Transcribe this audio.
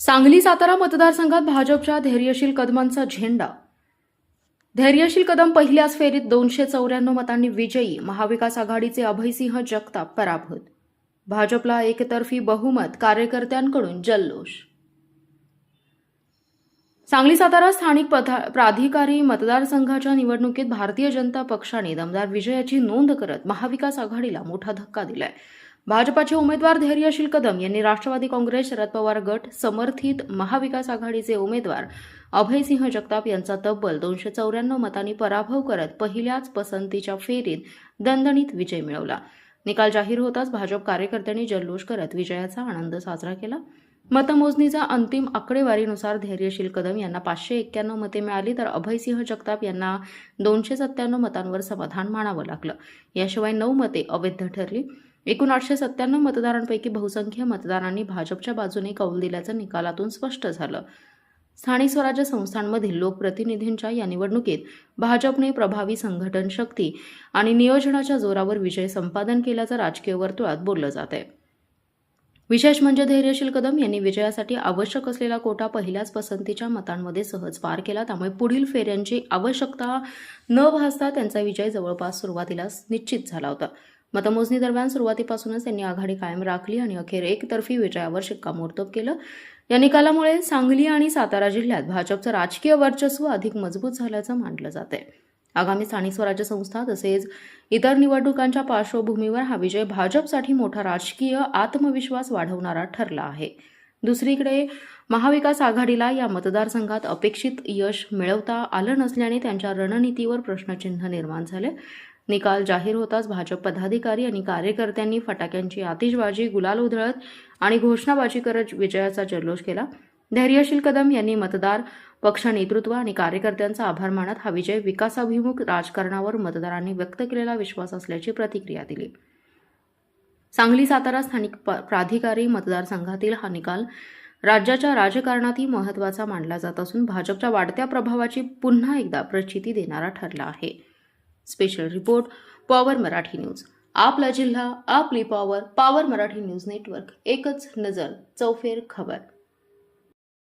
सांगली सातारा मतदारसंघात भाजपच्या धैर्यशील कदमांचा झेंडा. धैर्यशील कदम पहिल्याच फेरीत 294 मतांनी विजयी. महाविकास आघाडीचे अभयसिंह जगताप पराभूत. भाजपला एकतर्फी बहुमत. कार्यकर्त्यांकडून जल्लोष. सांगली सातारा स्थानिक प्राधिकारी मतदारसंघाच्या निवडणुकीत भारतीय जनता पक्षाने दमदार विजयाची नोंद करत महाविकास आघाडीला मोठा धक्का दिलाय. भाजपाचे उमेदवार धैर्यशील कदम यांनी राष्ट्रवादी काँग्रेस, शरद पवार गट समर्थित महाविकास आघाडीचे उमेदवार अभयसिंह जगताप यांचा तब्बल 294 मतांनी पराभव करत पहिल्याच पसंतीच्या फेरीत दणदणीत विजय मिळवला. निकाल जाहीर होताच भाजप कार्यकर्त्यांनी जल्लोष करत विजयाचा आनंद साजरा केला. मतमोजणीच्या अंतिम आकडेवारीनुसार धैर्यशील कदम यांना 591 मते मिळाली, तर अभयसिंह जगताप यांना 297 मतांवर समाधान मानावं लागलं. याशिवाय 9 मते अवैध ठरली. एकूण 897 मतदारांपैकी बहुसंख्य मतदारांनी भाजपच्या बाजूने कौल दिल्याचं निकालातून स्पष्ट झालं. स्थानिक स्वराज्य संस्थांमधील लोकप्रतिनिधींच्या या निवडणुकीत भाजपने प्रभावी संघटन शक्ती आणि नियोजनाच्या जोरावर विजय संपादन केल्याचं राजकीय वर्तुळात बोललं जात आहे. विशेष म्हणजे धैर्यशील कदम यांनी विजयासाठी आवश्यक असलेला कोटा पहिल्याच पसंतीच्या मतांमध्ये सहज पार केला. त्यामुळे पुढील फेऱ्यांची आवश्यकता न भासता त्यांचा विजय जवळपास सुरुवातीलाच निश्चित झाला होता. मतमोजणी दरम्यान सुरुवातीपासूनच त्यांनी आघाडी कायम राखली आणि अखेर एकतर्फी विजयावर शिक्कामोर्तब केलं. या निकालामुळे सांगली आणि सातारा जिल्ह्यात भाजपचं राजकीय वर्चस्व अधिक मजबूत झाल्याचं मानलं जातंय. आगामी स्थानिक स्वराज्य संस्था तसेच इतर निवडणुकांच्या पार्श्वभूमीवर हा विजय भाजपसाठी मोठा राजकीय आत्मविश्वास वाढवणारा ठरला आहे. दुसरीकडे महाविकास आघाडीला या मतदारसंघात अपेक्षित यश मिळवता आलं नसल्याने त्यांच्या रणनीतीवर प्रश्नचिन्ह निर्माण झाले. निकाल जाहीर होताच भाजप पदाधिकारी आणि कार्यकर्त्यांनी फटाक्यांची आतिषबाजी, गुलाल उधळत आणि घोषणाबाजी करत विजयाचा जल्लोष केला. धैर्यशील कदम यांनी मतदार, पक्ष नेतृत्व आणि कार्यकर्त्यांचा आभार मानत हा विजय विकासाभिमुख राजकारणावर मतदारांनी व्यक्त केलेला विश्वास असल्याची प्रतिक्रिया दिली. सांगली सातारा स्थानिक प्राधिकारी मतदारसंघातील हा निकाल राज्याच्या राजकारणातही महत्त्वाचा मानला जात असून भाजपच्या वाढत्या प्रभावाची पुन्हा एकदा प्रचिती देणारा ठरला आहे. Special report, power Marathi news. आपला जिल्हा, आपली power. Power Marathi news network. एकच नजर, चौफेर खबर.